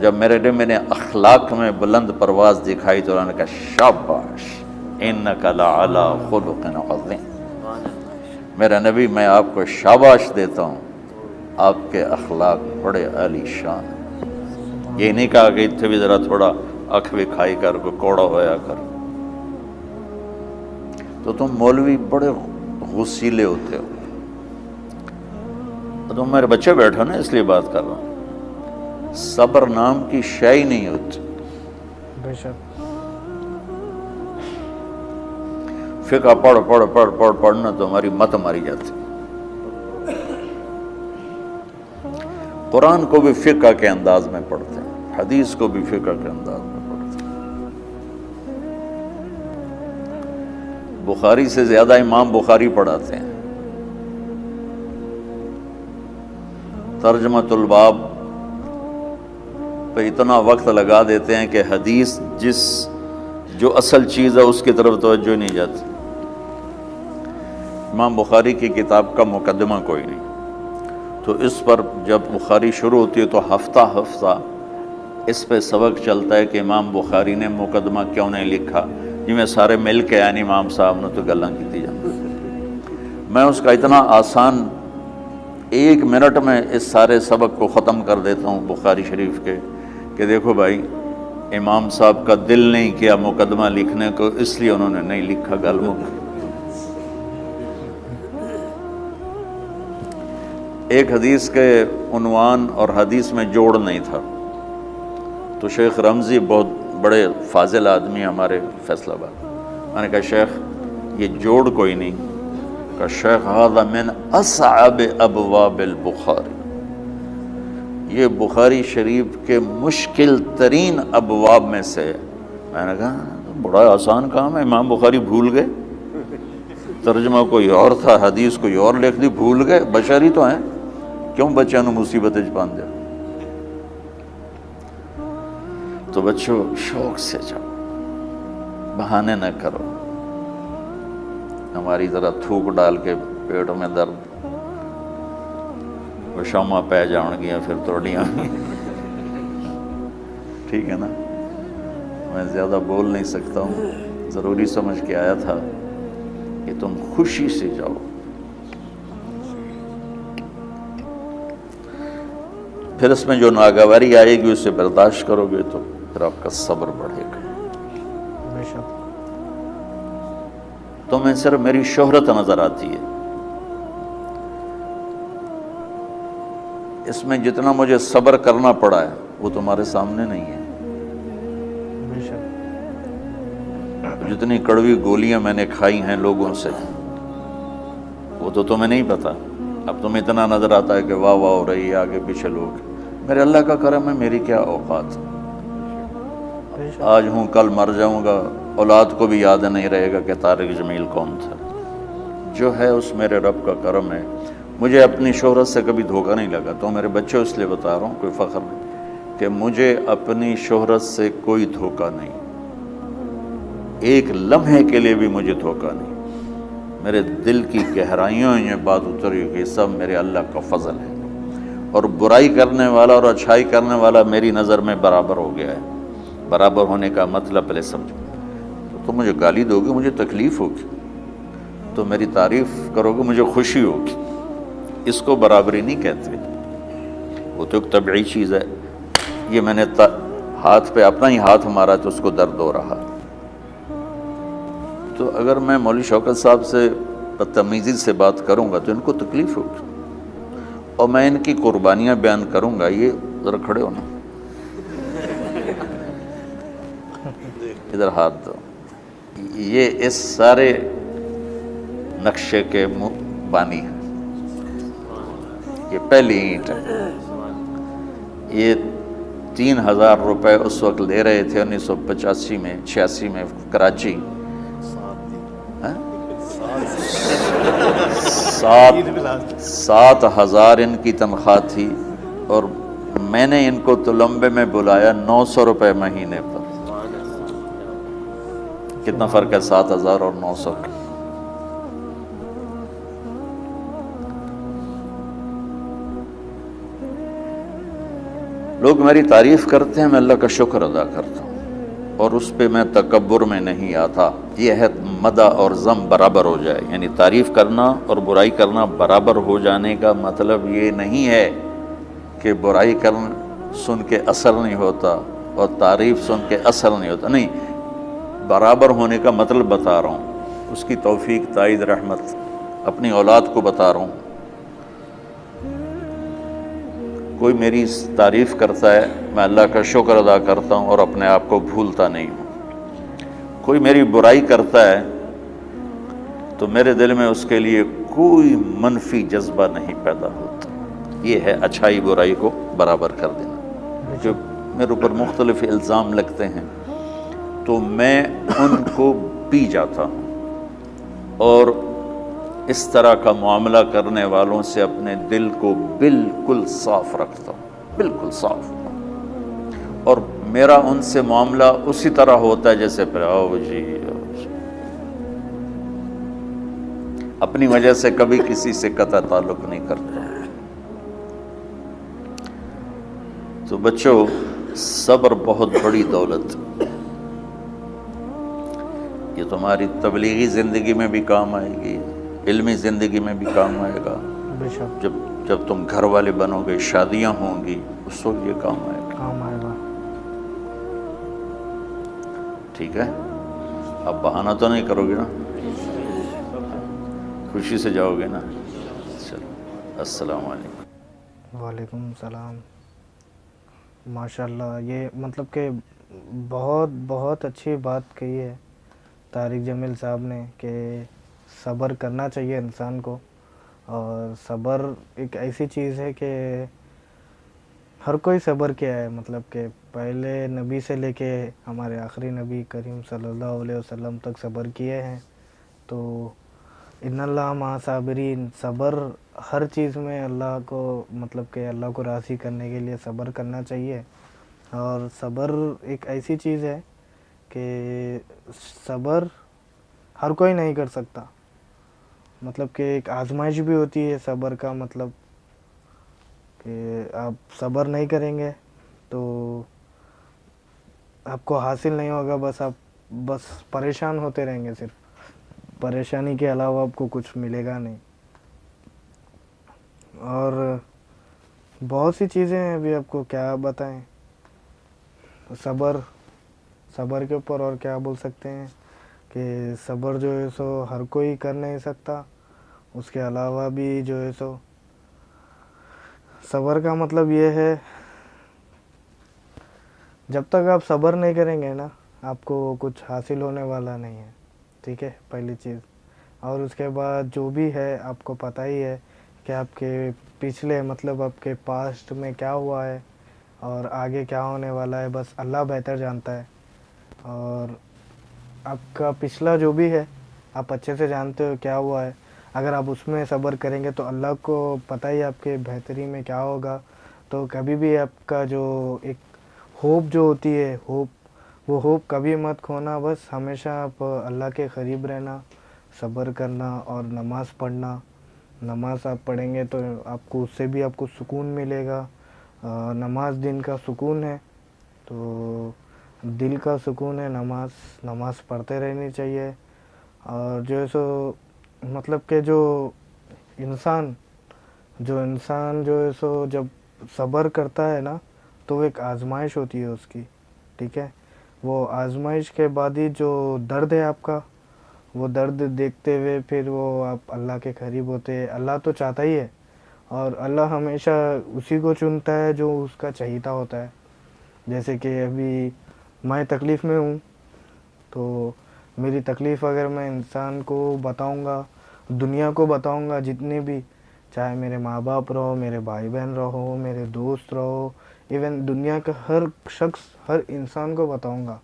جب میں نے اخلاق میں بلند پرواز دکھائی تو انہوں نے کہا شاباش انک لعلی خلق عظیم، میرا نبی میں آپ کو شاباش دیتا ہوں، آپ کے اخلاق بڑے عالی شان ہیں۔ یہ نہیں کہا کہ اتنے بھی ذرا تھوڑا اکھ بھی کھائی کر کو کوڑا ہویا کر، تو تم مولوی بڑے غصیلے ہوتے ہو، تم میرے بچے بیٹھو نا اس لیے بات کر رہا ہوں۔ صبر نام کی شے ہی نہیں ہوتی۔ بے شک فقہ پڑھنا تو ہماری مت ماری جاتی۔ قرآن کو بھی فقہ کے انداز میں پڑھتے ہیں، حدیث کو بھی فقہ کے انداز میں پڑھتے ہیں۔ بخاری سے زیادہ امام بخاری پڑھاتے ہیں۔ ترجمۃ الباب پہ اتنا وقت لگا دیتے ہیں کہ حدیث جو اصل چیز ہے اس کی طرف توجہ نہیں جاتی۔ امام بخاری کی کتاب کا مقدمہ کوئی نہیں، تو اس پر جب بخاری شروع ہوتی ہے تو ہفتہ اس پہ سبق چلتا ہے کہ امام بخاری نے مقدمہ کیوں نہیں لکھا، جی میں سارے مل کے یعنی امام صاحب نے تو گلاں کی جاتی۔ میں اس کا اتنا آسان 1 منٹ میں اس سارے سبق کو ختم کر دیتا ہوں بخاری شریف کے، کہ دیکھو بھائی امام صاحب کا دل نہیں کیا مقدمہ لکھنے کو، اس لیے انہوں نے نہیں لکھا۔ گل ایک حدیث کے عنوان اور حدیث میں جوڑ نہیں تھا، تو شیخ رمزی بہت بڑے فاضل آدمی ہمارے فیصل آباد، میں نے کہا شیخ یہ جوڑ کوئی نہیں، کہ شیخ ھذا من اصعب ابواب البخاری، یہ بخاری شریف کے مشکل ترین ابواب میں سے۔ میں نے کہا بڑا آسان کام ہے، امام بخاری بھول گئے، ترجمہ کوئی اور تھا، حدیث کوئی اور لکھ دی، بھول گئے، بشر ہی تو ہیں، کیوں بچوں نے مصیبت وچ پان دیا۔ تو بچوں شوق سے جاؤ، بہانے نہ کرو، ہماری ذرا تھوک ڈال کے پیٹ میں درد وہ شامہ پہ جان گیا پھر توڑیاں، ٹھیک ہے نا، میں زیادہ بول نہیں سکتا ہوں، ضروری سمجھ کے آیا تھا کہ تم خوشی سے جاؤ۔ پھر اس میں جو ناگواری آئے گی اسے برداشت کرو گے تو پھر آپ کا صبر بڑھے گا۔ بے شک تمہیں صرف میری شہرت نظر آتی ہے، اس میں جتنا مجھے صبر کرنا پڑا ہے وہ تمہارے سامنے نہیں ہے۔ بے شک جتنی کڑوی گولیاں میں نے کھائی ہیں لوگوں سے وہ تو تمہیں نہیں پتا، اب تمہیں اتنا نظر آتا ہے کہ واہ واہ ہو رہی ہے آگے پیچھے لوگ، میرے اللہ کا کرم ہے، میری کیا اوقات، بے شک آج ہوں کل مر جاؤں گا، اولاد کو بھی یاد نہیں رہے گا کہ طارق جمیل کون تھا۔ جو ہے اس میرے رب کا کرم ہے، مجھے اپنی شہرت سے کبھی دھوکہ نہیں لگا، تو میرے بچے اس لیے بتا رہا ہوں، کوئی فخر نہیں، کہ مجھے اپنی شہرت سے کوئی دھوکہ نہیں، ایک لمحے کے لیے بھی مجھے دھوکہ نہیں، میرے دل کی گہرائیوں یہ بات اتری کہ سب میرے اللہ کا فضل ہے، اور برائی کرنے والا اور اچھائی کرنے والا میری نظر میں برابر ہو گیا ہے۔ برابر ہونے کا مطلب پہلے سمجھو، تو تم مجھے گالی دو گے مجھے تکلیف ہوگی، تو میری تعریف کرو گے مجھے خوشی ہوگی، اس کو برابری نہیں کہتے، وہ تو ایک طبعی چیز ہے۔ یہ میں نے ہاتھ پہ اپنا ہی ہاتھ مارا تو اس کو درد ہو رہا، تو اگر میں مولوی شوکت صاحب سے بدتمیزی سے بات کروں گا تو ان کو تکلیف ہوگی، اور میں ان کی قربانیاں بیان کروں گا، یہ ذرا کھڑے ہونا، ادھر ہاتھ دو، یہ اس سارے نقشے کے بانی ہیں، یہ پہلی اینٹ ہے، یہ 3000 روپے اس وقت لے رہے تھے 1985 میں 86 میں کراچی، 7000 ان کی تنخواہ تھی، اور میں نے ان کو تلمبے میں بلایا 900 روپے مہینے پر، کتنا فرق ہے 7000 اور 900 کا۔ لوگ میری تعریف کرتے ہیں، میں اللہ کا شکر ادا کرتا ہوں، اور اس پہ میں تکبر میں نہیں آتا۔ یہ ہے مدح اور ذم برابر ہو جائے، یعنی تعریف کرنا اور برائی کرنا برابر ہو جانے کا مطلب یہ نہیں ہے کہ برائی کرنا سن کے اثر نہیں ہوتا اور تعریف سن کے اثر نہیں ہوتا، نہیں، برابر ہونے کا مطلب بتا رہا ہوں، اس کی توفیق، تائید، رحمت اپنی اولاد کو بتا رہا ہوں۔ کوئی میری تعریف کرتا ہے، میں اللہ کا شکر ادا کرتا ہوں اور اپنے آپ کو بھولتا نہیں ہوں۔ کوئی میری برائی کرتا ہے تو میرے دل میں اس کے لیے کوئی منفی جذبہ نہیں پیدا ہوتا۔ یہ ہے اچھائی برائی کو برابر کر دینا۔ جو میرے اوپر مختلف الزام لگتے ہیں تو میں ان کو پی جاتا ہوں، اور اس طرح کا معاملہ کرنے والوں سے اپنے دل کو بالکل صاف رکھتا ہوں، بالکل صاف، اور میرا ان سے معاملہ اسی طرح ہوتا ہے جیسے پھر آؤ جی، اپنی وجہ سے کبھی کسی سے قطع تعلق نہیں کرتا۔ تو بچوں، صبر بہت بڑی دولت، یہ تمہاری تبلیغی زندگی میں بھی کام آئے گی، علمی زندگی میں بھی کام آئے گا، جب تم گھر والے بنو گے، شادیاں ہوں گی، اس وقت یہ کام آئے گا۔ ٹھیک ہے، اب بہانہ تو نہیں کرو گے نا، خوشی سے جاؤ گے نا؟ چلو، السلام علیکم۔ وعلیکم السلام۔ ماشاء اللہ، یہ مطلب کہ بہت بہت اچھی بات کہی ہے طارق جمیل صاحب نے کہ صبر کرنا چاہیے انسان کو، اور صبر ایک ایسی چیز ہے کہ ہر کوئی صبر کیا ہے، مطلب کہ پہلے نبی سے لے کے ہمارے آخری نبی کریم صلی اللہ علیہ وسلم تک صبر کیے ہیں۔ تو ان اللہ مع صابرین، صبر ہر چیز میں اللہ کو، مطلب کہ اللہ کو راضی کرنے کے لیے صبر کرنا چاہیے۔ اور صبر ایک ایسی چیز ہے کہ صبر ہر کوئی نہیں کر سکتا، مطلب کہ ایک آزمائش بھی ہوتی ہے صبر کا، مطلب کہ آپ صبر نہیں کریں گے تو آپ کو حاصل نہیں ہوگا، بس پریشان ہوتے رہیں گے، صرف پریشانی کے علاوہ آپ کو کچھ ملے گا نہیں۔ اور بہت سی چیزیں ہیں، ابھی آپ کو کیا بتائیں، صبر کے اوپر اور کیا بول سکتے ہیں کہ صبر جو ہے سو ہر کوئی کر نہیں سکتا، اس کے علاوہ بھی جو ہے سو صبر کا مطلب یہ ہے، جب تک آپ صبر نہیں کریں گے نا، آپ کو کچھ حاصل ہونے والا نہیں ہے، ٹھیک ہے، پہلی چیز۔ اور اس کے بعد جو بھی ہے، آپ کو پتہ ہی ہے کہ آپ کے پچھلے، مطلب آپ کے پاسٹ میں کیا ہوا ہے اور آگے کیا ہونے والا ہے، بس اللہ بہتر جانتا ہے۔ اور آپ کا پچھلا جو بھی ہے، آپ اچھے سے جانتے ہو کیا ہوا ہے، اگر آپ اس میں صبر کریں گے تو اللہ کو پتہ ہی آپ کے بہتری میں کیا ہوگا۔ تو کبھی بھی آپ کا جو ایک ہوپ جو ہوتی ہے، وہ ہوپ کبھی مت کھونا، بس ہمیشہ آپ اللہ کے قریب رہنا، صبر کرنا اور نماز پڑھنا۔ نماز آپ پڑھیں گے تو آپ کو اس سے بھی آپ کو سکون ملے گا۔ نماز دن کا سکون ہے، تو دل کا سکون ہے نماز پڑھتے رہنی چاہیے۔ اور جو ہے سو مطلب کہ جو انسان جو ہے سو جب صبر کرتا ہے نا، تو وہ ایک آزمائش ہوتی ہے اس کی، ٹھیک ہے، وہ آزمائش کے بعد ہی جو درد ہے آپ کا، وہ درد دیکھتے ہوئے پھر وہ آپ اللہ کے قریب ہوتے ہیں۔ اللہ تو چاہتا ہی ہے، اور اللہ ہمیشہ اسی کو چنتا ہے جو اس کا چہیتا ہوتا ہے۔ جیسے کہ ابھی میں تکلیف میں ہوں، تو میری تکلیف اگر میں انسان کو بتاؤں گا، دنیا کو بتاؤں گا، جتنے بھی، چاہے میرے ماں باپ رہو، میرے بھائی بہن رہو، میرے دوست رہو، ایون دنیا کا ہر شخص، ہر انسان کو بتاؤں گا،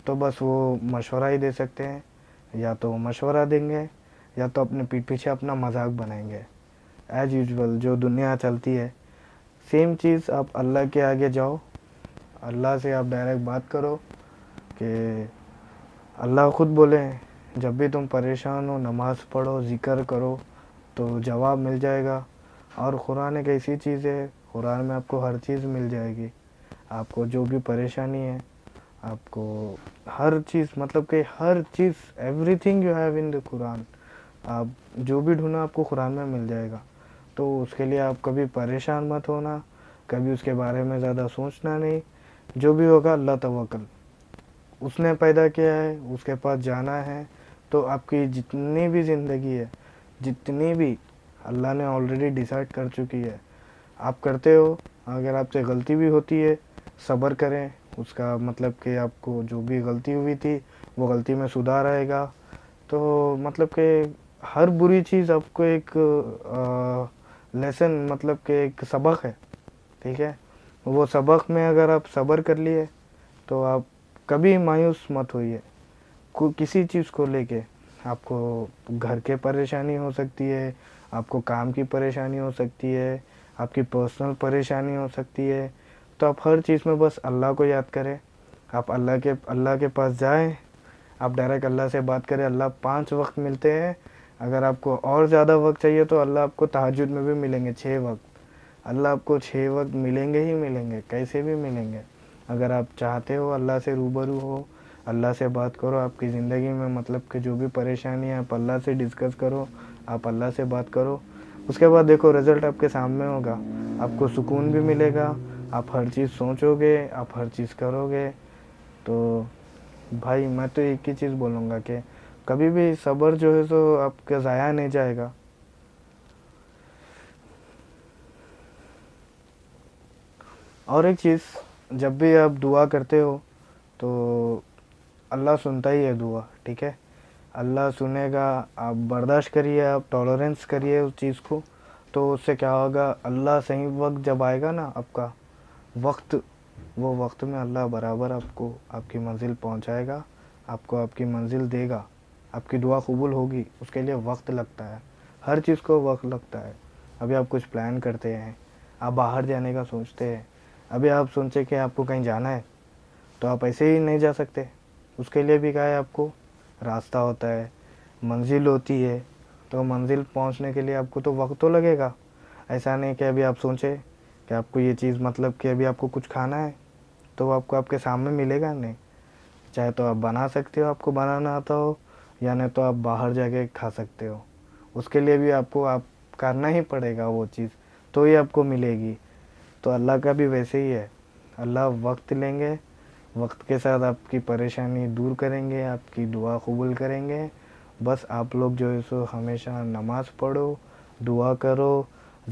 تو بس وہ مشورہ ہی دے سکتے ہیں، یا تو مشورہ دیں گے یا تو اپنے پیٹھ پیچھے اپنا مذاق بنائیں گے۔ ایز یوزول جو دنیا چلتی ہے، سیم چیز آپ اللہ کے آگے جاؤ، اللہ سے آپ ڈائریکٹ بات کرو کہ اللہ خود بولے ہیں، جب بھی تم پریشان ہو نماز پڑھو، ذکر کرو، تو جواب مل جائے گا۔ اور قرآن ایک ایسی چیز ہے، قرآن میں آپ کو ہر چیز مل جائے گی. آپ کو جو بھی پریشانی ہے, آپ کو ہر چیز, مطلب کہ ہر چیز, everything you have in the Quran, آپ جو بھی ڈھونڈنا آپ کو قرآن میں مل جائے گا. تو اس کے لیے آپ کبھی پریشان مت ہونا, کبھی اس کے بارے میں زیادہ سوچنا نہیں. جو بھی ہوگا اللہ توکل, اس نے پیدا کیا ہے, اس کے پاس جانا ہے. تو آپ کی جتنی بھی زندگی ہے, جتنی بھی اللہ نے آلریڈی ڈیسائیڈ کر چکی ہے, آپ کرتے ہو. اگر آپ سے غلطی بھی ہوتی ہے, صبر کریں, اس کا مطلب کہ آپ کو جو بھی غلطی ہوئی تھی وہ غلطی میں سدھار آئے گا. تو مطلب کہ ہر بری چیز آپ کو ایک لیسن, مطلب کہ ایک سبق ہے, ٹھیک ہے. وہ سبق میں اگر آپ صبر کر لیے تو آپ کبھی مایوس مت ہوئیے. کسی چیز کو لے کے, آپ کو گھر کے پریشانی ہو سکتی ہے, آپ کو کام کی پریشانی ہو سکتی ہے, آپ کی پرسنل پریشانی ہو سکتی ہے. تو آپ ہر چیز میں بس اللہ کو یاد کریں. آپ اللہ کے پاس جائیں, آپ ڈائریکٹ اللہ سے بات کریں. اللہ 5 وقت ملتے ہیں. اگر آپ کو اور زیادہ وقت چاہیے تو اللہ آپ کو تہجد میں بھی ملیں گے 6 وقت. اللہ آپ کو 6 وقت ملیں گے ہی ملیں گے, کیسے بھی ملیں گے. اگر آپ چاہتے ہو اللہ سے روبرو ہو, اللہ سے بات کرو, آپ کی زندگی میں مطلب کہ جو بھی پریشانی ہے آپ اللہ سے ڈسکس کرو, آپ اللہ سے بات کرو. اس کے بعد دیکھو رزلٹ آپ کے سامنے ہوگا, آپ کو سکون بھی ملے گا, آپ ہر چیز سوچو گے, آپ ہر چیز کرو گے. تو بھائی میں تو ایک ہی چیز بولوں گا کہ کبھی بھی صبر جو ہے تو آپ کا ضائع نہیں جائے گا. اور ایک چیز, جب بھی آپ دعا کرتے ہو تو اللہ سنتا ہی ہے دعا, ٹھیک ہے. اللہ سنے گا, آپ برداشت کریے, آپ ٹالرنس کریے اس چیز کو. تو اس سے کیا ہوگا, اللہ صحیح وقت جب آئے گا نا آپ کا وقت, وہ وقت میں اللہ برابر آپ کو آپ کی منزل پہنچائے گا, آپ کو آپ کی منزل دے گا. آپ کی دعا قبول ہوگی, اس کے لیے وقت لگتا ہے, ہر چیز کو وقت لگتا ہے. ابھی آپ کچھ پلان کرتے ہیں, آپ باہر جانے کا سوچتے ہیں, ابھی آپ سوچیں کہ آپ کو کہیں جانا ہے تو آپ ایسے ہی نہیں جا سکتے. اس کے لیے بھی کیا ہے, آپ کو راستہ ہوتا ہے, منزل ہوتی ہے. تو منزل پہنچنے کے لیے آپ کو تو وقت تو لگے گا. ایسا نہیں کہ ابھی آپ سوچیں کہ آپ کو یہ چیز, مطلب کہ ابھی آپ کو کچھ کھانا ہے تو آپ کو آپ کے سامنے ملے گا نہیں. چاہے تو آپ بنا سکتے ہو, آپ کو بنانا آتا ہو, یا نہیں تو آپ باہر جا کے کھا سکتے ہو. اس کے لیے بھی آپ کو کرنا ہی پڑے گا وہ چیز, تو ہی آپ کو ملے گی. تو اللہ کا بھی ویسے ہی ہے, اللہ وقت لیں گے, وقت کے ساتھ آپ کی پریشانی دور کریں گے, آپ کی دعا قبول کریں گے. بس آپ لوگ جو ہے سو ہمیشہ نماز پڑھو, دعا کرو,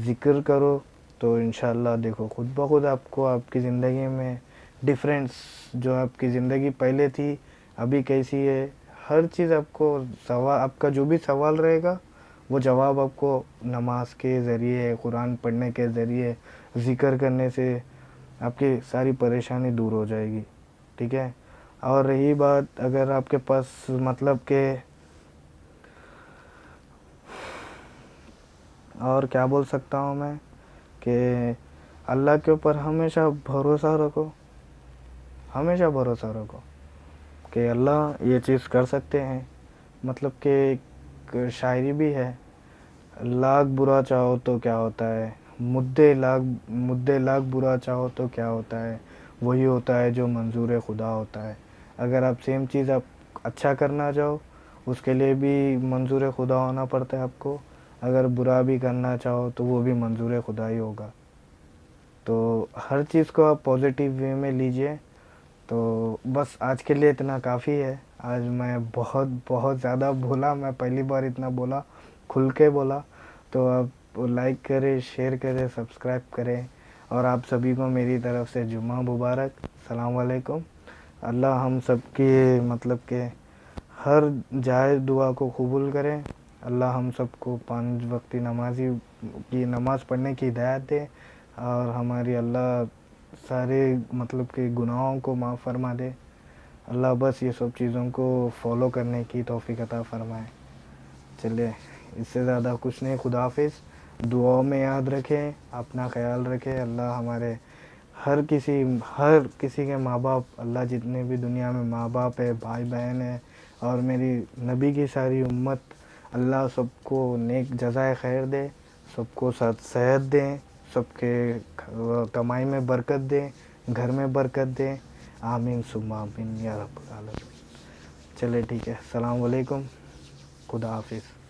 ذکر کرو, تو انشاءاللہ دیکھو خود بخود آپ کو آپ کی زندگی میں ڈفرینس, جو آپ کی زندگی پہلے تھی ابھی کیسی ہے, ہر چیز آپ کو آپ کا جو بھی سوال رہے گا وہ جواب آپ کو نماز کے ذریعے, قرآن پڑھنے کے ذریعے, ذکر کرنے سے آپ کی ساری پریشانی دور ہو جائے گی, ٹھیک ہے. اور رہی بات, اگر آپ کے پاس مطلب کہ اور کیا بول سکتا ہوں میں, کہ اللہ کے اوپر ہمیشہ بھروسہ رکھو, ہمیشہ بھروسہ رکھو کہ اللہ یہ چیز کر سکتے ہیں. مطلب کہ ایک شاعری بھی ہے, لاکھ برا چاہو تو کیا ہوتا ہے, مدے لاکھ برا چاہو تو کیا ہوتا ہے, وہی ہوتا ہے جو منظور خدا ہوتا ہے. اگر آپ سیم چیز آپ اچھا کرنا چاہو, اس کے لیے بھی منظور خدا ہونا پڑتا ہے آپ کو. اگر برا بھی کرنا چاہو تو وہ بھی منظور خدا ہی ہوگا. تو ہر چیز کو آپ پازیٹیو وے میں لیجئے. تو بس آج کے لیے اتنا کافی ہے. آج میں بہت زیادہ بولا, میں پہلی بار اتنا بولا, کھل کے بولا. تو آپ لائک کریں, شیئر کریں, سبسکرائب کریں, اور آپ سبھی کو میری طرف سے جمعہ مبارک. السلام علیکم. اللہ ہم سب کی مطلب کہ ہر جائز دعا کو قبول کریں. اللہ ہم سب کو 5 وقتی نمازی کی نماز پڑھنے کی ہدایت دے, اور ہماری اللہ سارے مطلب کہ گناہوں کو معاف فرما دے. اللہ بس یہ سب چیزوں کو فالو کرنے کی توفیق عطا فرمائے. چلیے, اس سے زیادہ کچھ نہیں. خدا حافظ. دعاؤں میں یاد رکھیں, اپنا خیال رکھیں. اللہ ہمارے ہر کسی کے ماں باپ, اللہ جتنے بھی دنیا میں ماں باپ ہے, بھائی بہن ہے, اور میری نبی کی ساری امت, اللہ سب کو نیک جزائے خیر دے, سب کو صحت دیں, سب کے کمائی میں برکت دے, گھر میں برکت دے. آمین ثم آمین یا رب العالمین. چلے ٹھیک ہے, السلام علیکم, خدا حافظ.